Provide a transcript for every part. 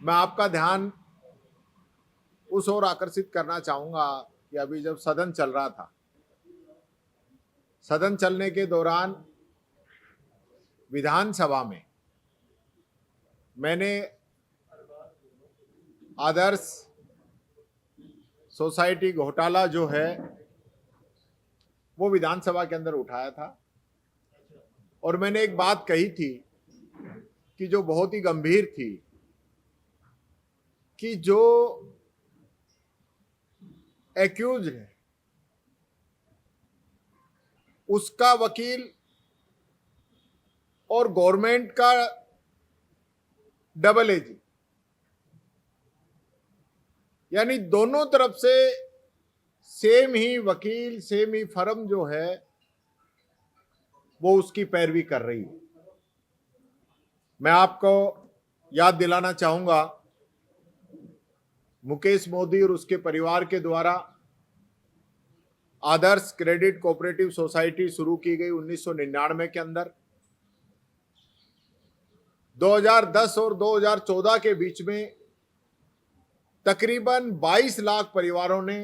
मैं आपका ध्यान उस ओर आकर्षित करना चाहूंगा कि अभी जब सदन चल रहा था, सदन चलने के दौरान विधानसभा में मैंने आदर्श सोसाइटी घोटाला जो है वो विधानसभा के अंदर उठाया था और मैंने एक बात कही थी कि जो बहुत ही गंभीर थी कि जो एक्यूज है उसका वकील और गवर्नमेंट का डबल एजेंट, यानी दोनों तरफ से सेम ही वकील, सेम ही फर्म जो है वो उसकी पैरवी कर रही है। मैं आपको याद दिलाना चाहूंगा, मुकेश मोदी और उसके परिवार के द्वारा आदर्श क्रेडिट कोऑपरेटिव सोसाइटी शुरू की गई 1999 के अंदर। 2010 और 2014 के बीच में तकरीबन 22 लाख परिवारों ने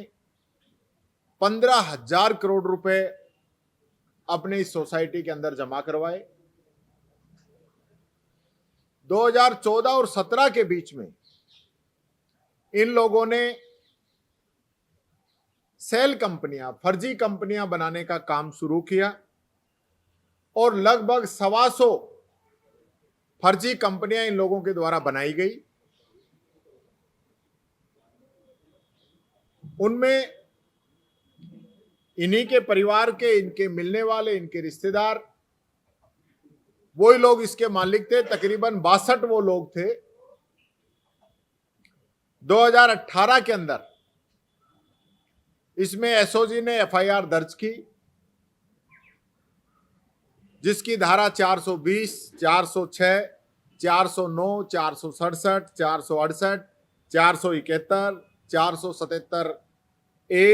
15,000 करोड़ रुपए अपने इस सोसाइटी के अंदर जमा करवाए। 2014 और 17 के बीच में इन लोगों ने सेल कंपनियां, फर्जी कंपनियां बनाने का काम शुरू किया और लगभग 125 फर्जी कंपनियां इन लोगों के द्वारा बनाई गई। उनमें इन्हीं के परिवार के, इनके मिलने वाले, इनके रिश्तेदार, वही लोग इसके मालिक थे। तकरीबन 62 वो लोग थे। 2018 के अंदर इसमें एसओजी ने एफआईआर दर्ज की, जिसकी धारा 420, 406, 409, 467, 468, 471, 477 ए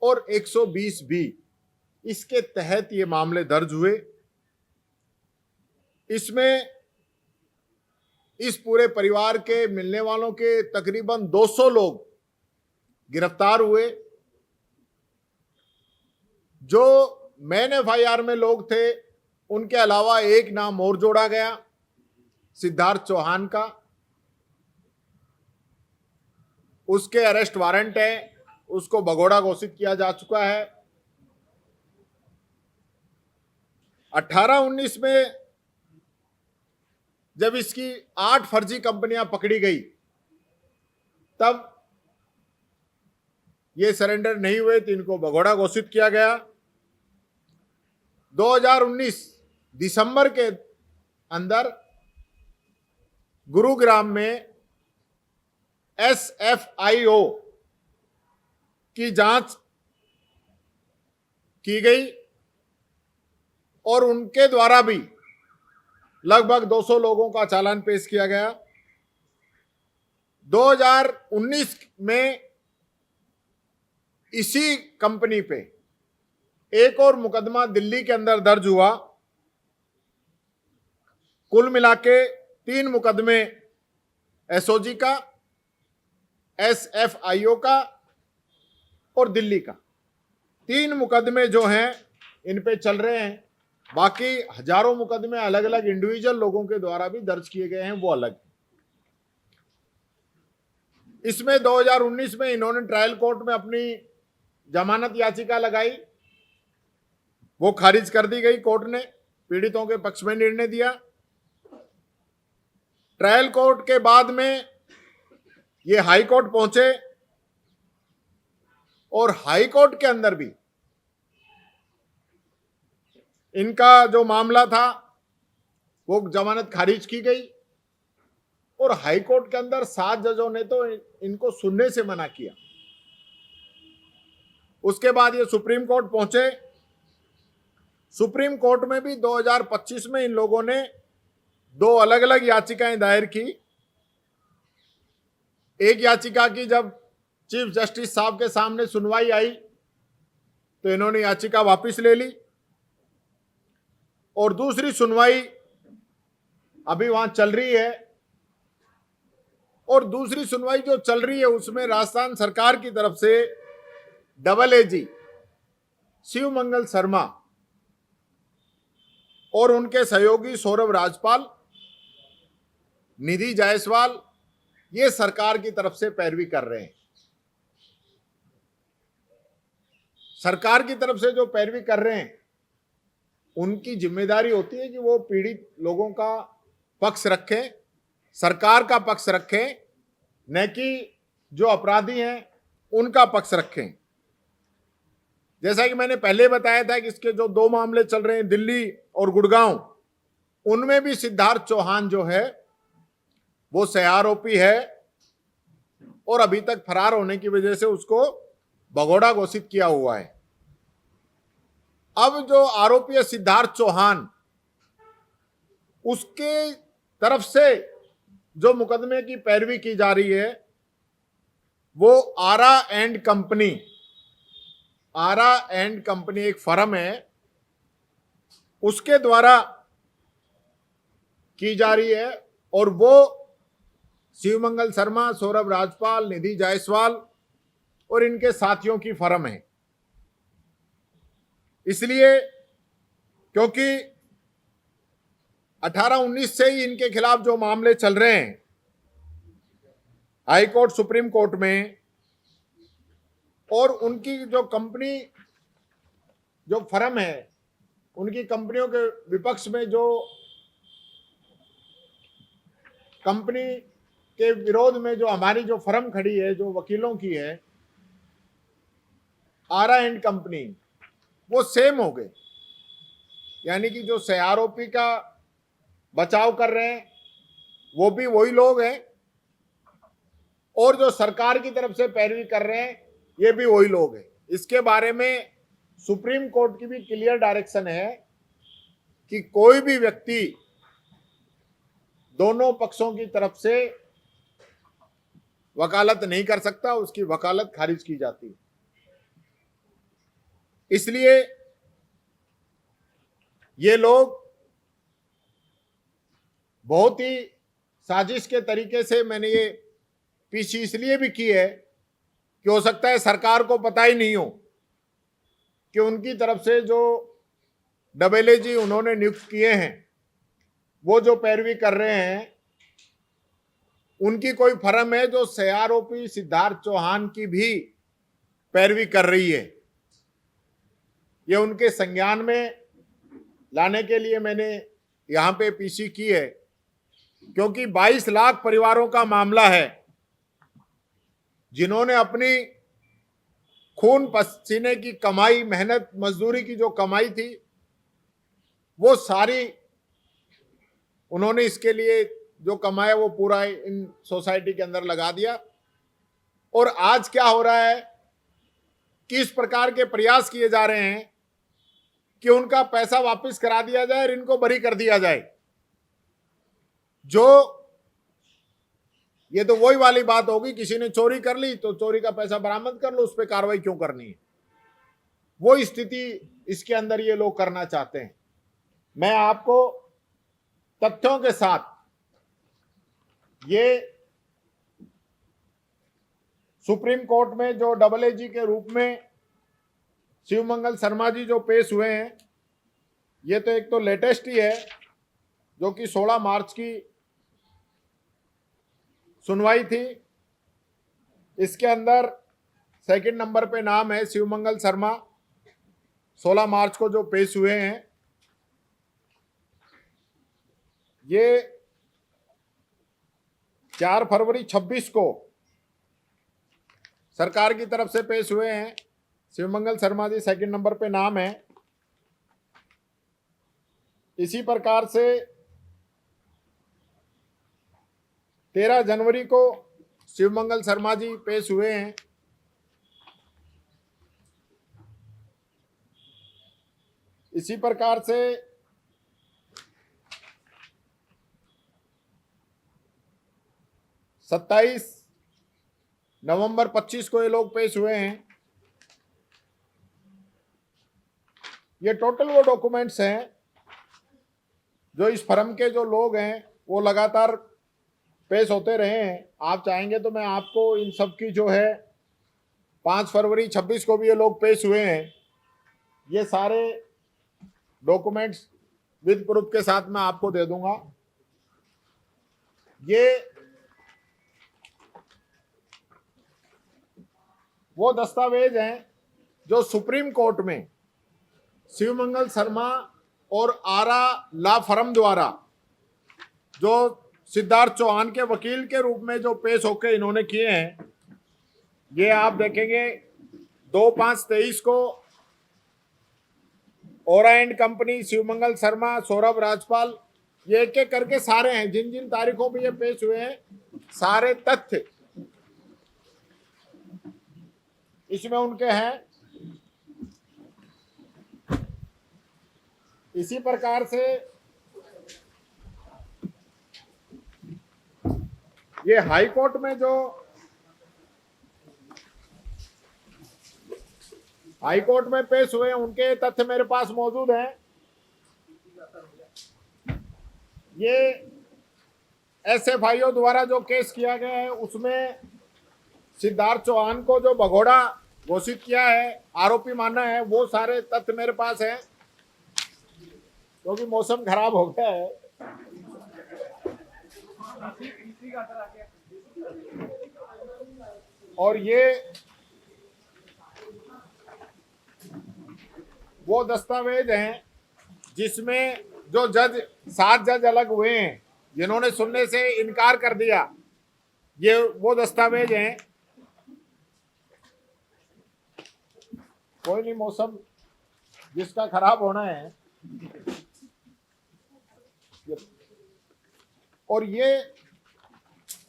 और 120 बी, इसके तहत ये मामले दर्ज हुए। इसमें इस पूरे परिवार के मिलने वालों के तकरीबन 200 लोग गिरफ्तार हुए। जो मेन एफआईआर में लोग थे उनके अलावा एक नाम और जोड़ा गया, सिद्धार्थ चौहान का। उसके अरेस्ट वारंट है, उसको भगोड़ा घोषित किया जा चुका है। 18-19 में जब इसकी 8 फर्जी कंपनियां पकड़ी गई तब ये सरेंडर नहीं हुए तो इनको भगोड़ा घोषित किया गया। 2019 दिसंबर के अंदर गुरुग्राम में एसएफआईओ की जांच की गई और उनके द्वारा भी लगभग 200 लोगों का चालान पेश किया गया। 2019 में इसी कंपनी पे एक और मुकदमा दिल्ली के अंदर दर्ज हुआ। कुल मिला के 3 मुकदमे एसओजी का, एसएफआईओ का और दिल्ली का। 3 मुकदमे जो हैं इन पे चल रहे हैं। बाकी हजारों मुकदमे अलग अलग इंडिविजुअल लोगों के द्वारा भी दर्ज किए गए हैं, वो अलग। इसमें 2019 में इन्होंने ट्रायल कोर्ट में अपनी जमानत याचिका लगाई, वो खारिज कर दी गई कोर्ट ने, पीड़ितों के पक्ष में निर्णय दिया। ट्रायल कोर्ट के बाद में ये हाई कोर्ट पहुंचे और हाई कोर्ट के अंदर भी इनका जो मामला था वो जमानत खारिज की गई और हाई कोर्ट के अंदर 7 जजों ने तो इनको सुनने से मना किया। उसके बाद ये सुप्रीम कोर्ट पहुंचे। सुप्रीम कोर्ट में भी 2025 में इन लोगों ने 2 अलग अलग याचिकाएं दायर की। एक याचिका की जब चीफ जस्टिस साहब के सामने सुनवाई आई तो इन्होंने याचिका वापस ले ली और दूसरी सुनवाई अभी वहां चल रही है और दूसरी सुनवाई जो चल रही है उसमें राजस्थान सरकार की तरफ से AAG शिव मंगल शर्मा और उनके सहयोगी सौरभ राजपाल, निधि जायसवाल, ये सरकार की तरफ से पैरवी कर रहे हैं। सरकार की तरफ से जो पैरवी कर रहे हैं उनकी जिम्मेदारी होती है कि वो पीड़ित लोगों का पक्ष रखें, सरकार का पक्ष रखें, न कि जो अपराधी हैं उनका पक्ष रखें। जैसा कि मैंने पहले बताया था कि इसके जो 2 मामले चल रहे हैं दिल्ली और गुड़गांव, उनमें भी सिद्धार्थ चौहान जो है वो सह आरोपी है और अभी तक फरार होने की वजह से उसको भगोड़ा घोषित किया हुआ है। अब जो आरोपी है सिद्धार्थ चौहान, उसके तरफ से जो मुकदमे की पैरवी की जा रही है वो आरा एंड कंपनी एक फर्म है, उसके द्वारा की जा रही है और वो शिवमंगल शर्मा, सौरभ राजपाल, निधि जायसवाल और इनके साथियों की फर्म है। इसलिए क्योंकि 18-19 से ही इनके खिलाफ जो मामले चल रहे हैं हाई कोर्ट, सुप्रीम कोर्ट में, और उनकी जो कंपनी, जो फर्म है, उनकी कंपनियों के विपक्ष में जो कंपनी के विरोध में जो हमारी जो फर्म खड़ी है, जो वकीलों की है, आरा एंड कंपनी, वो सेम हो गए। यानी कि जो सह आरोपी का बचाव कर रहे हैं वो भी वही लोग हैं और जो सरकार की तरफ से पैरवी कर रहे हैं ये भी वही लोग हैं। इसके बारे में सुप्रीम कोर्ट की भी क्लियर डायरेक्शन है कि कोई भी व्यक्ति दोनों पक्षों की तरफ से वकालत नहीं कर सकता, उसकी वकालत खारिज की जाती है। इसलिए ये लोग बहुत ही साजिश के तरीके से, मैंने ये पीछे इसलिए भी की है कि हो सकता है सरकार को पता ही नहीं हो कि उनकी तरफ से जो AAG उन्होंने नियुक्त किए हैं वो जो पैरवी कर रहे हैं, उनकी कोई फर्म है जो सह आरोपी सिद्धार्थ चौहान की भी पैरवी कर रही है। ये उनके संज्ञान में लाने के लिए मैंने यहां पे पीसी की है, क्योंकि 22 लाख परिवारों का मामला है जिन्होंने अपनी खून पसीने की कमाई, मेहनत मजदूरी की जो कमाई थी वो सारी उन्होंने इसके लिए जो कमाया वो पूरा इन सोसाइटी के अंदर लगा दिया। और आज क्या हो रहा है कि इस प्रकार के प्रयास किए जा रहे हैं कि उनका पैसा वापस करा दिया जाए और इनको बरी कर दिया जाए। जो ये तो वही वाली बात होगी, किसी ने चोरी कर ली तो चोरी का पैसा बरामद कर लो, उस पर कार्रवाई क्यों करनी है। वो स्थिति इसके अंदर ये लोग करना चाहते हैं। मैं आपको तथ्यों के साथ ये सुप्रीम कोर्ट में जो AAG के रूप में शिवमंगल शर्मा जी जो पेश हुए हैं, ये तो एक तो लेटेस्ट ही है जो कि 16 मार्च की सुनवाई थी। इसके अंदर सेकंड नंबर पे नाम है शिवमंगल शर्मा, 16 मार्च को जो पेश हुए हैं। ये 4 फरवरी 26 को सरकार की तरफ से पेश हुए हैं। शिवमंगल शर्मा जी सेकंड नंबर पे नाम है। इसी प्रकार से 13 जनवरी को शिवमंगल शर्मा जी पेश हुए हैं। इसी प्रकार से 27 नवंबर 25 को ये लोग पेश हुए हैं। ये टोटल वो डॉक्यूमेंट्स हैं जो इस फर्म के जो लोग हैं वो लगातार पेश होते रहे हैं। आप चाहेंगे तो मैं आपको इन सब की जो है 5 फरवरी 26 को भी ये लोग पेश हुए हैं, ये सारे डॉक्यूमेंट्स विद प्रूफ के साथ मैं आपको दे दूंगा। ये वो दस्तावेज हैं जो सुप्रीम कोर्ट में शिवमंगल शर्मा और आरा लॉ फर्म द्वारा जो सिद्धार्थ चौहान के वकील के रूप में जो पेश होकर इन्होंने किए हैं, ये आप देखेंगे 2/5/23 को ओरा एंड कंपनी, शिवमंगल शर्मा, सौरभ राजपाल, ये एक एक करके सारे हैं। जिन जिन तारीखों पे ये पेश हुए हैं सारे तथ्य इसमें उनके हैं। इसी प्रकार से ये हाई कोर्ट में जो हाई कोर्ट में पेश हुए हैं उनके तथ्य मेरे पास मौजूद हैं। ये SFIO द्वारा जो केस किया गया है उसमें सिद्धार्थ चौहान को जो भगोड़ा घोषित किया है, आरोपी माना है, वो सारे तथ्य मेरे पास है। क्योंकि मौसम खराब हो गया है और ये वो दस्तावेज हैं जिसमें जो 7 जज अलग हुए हैं जिन्होंने सुनने से इनकार कर दिया, ये वो दस्तावेज हैं। कोई नहीं, मौसम जिसका खराब होना है। और ये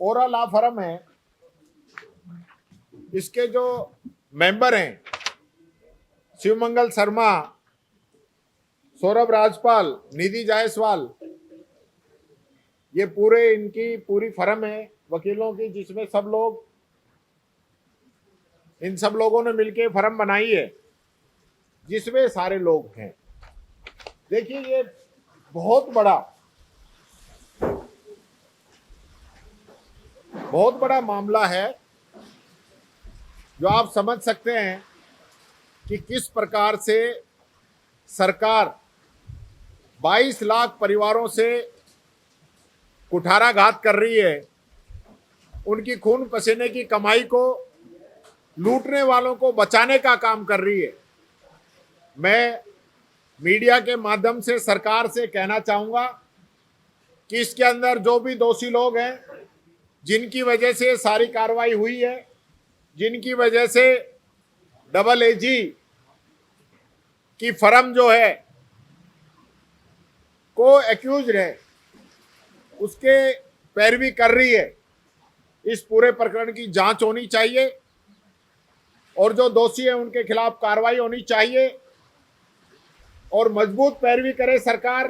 ओरा लॉ फर्म है, इसके जो मेंबर हैं शिवमंगल शर्मा, सौरभ राजपाल, निधि जायसवाल, ये पूरे इनकी पूरी फर्म है वकीलों की, जिसमें सब लोग इन सब लोगों ने मिलकर फर्म बनाई है, जिसमें सारे लोग हैं। देखिए ये बहुत बड़ा मामला है जो आप समझ सकते हैं कि किस प्रकार से सरकार 22 लाख परिवारों से कुठाराघात कर रही है, उनकी खून पसीने की कमाई को लूटने वालों को बचाने का काम कर रही है। मैं मीडिया के माध्यम से सरकार से कहना चाहूँगा कि इसके अंदर जो भी दोषी लोग हैं, जिनकी वजह से सारी कार्रवाई हुई है, जिनकी वजह से AAG की फर्म जो है को एक्यूज है उसके पैरवी कर रही है, इस पूरे प्रकरण की जांच होनी चाहिए और जो दोषी है उनके खिलाफ कार्रवाई होनी चाहिए और मजबूत पैरवी करे सरकार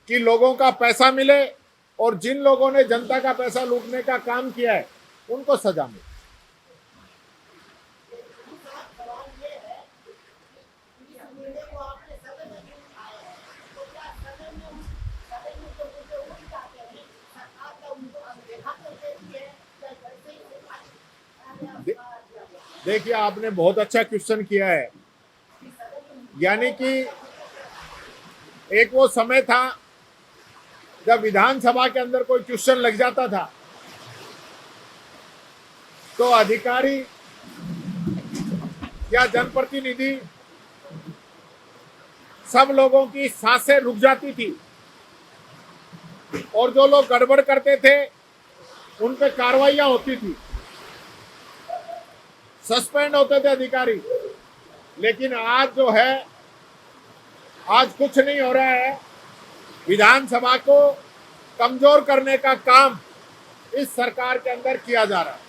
कि लोगों का पैसा मिले और जिन लोगों ने जनता का पैसा लूटने का काम किया है उनको सजा मिले। देखिए आपने बहुत अच्छा क्वेश्चन किया है। यानी कि एक वो समय था जब विधानसभा के अंदर कोई क्वेश्चन लग जाता था तो अधिकारी या जनप्रतिनिधि सब लोगों की सांसें रुक जाती थी और जो लोग गड़बड़ करते थे उन पे कार्रवाइयां होती थी, सस्पेंड होते थे अधिकारी। लेकिन आज जो है, आज कुछ नहीं हो रहा है। विधानसभा को कमजोर करने का काम इस सरकार के अंदर किया जा रहा है।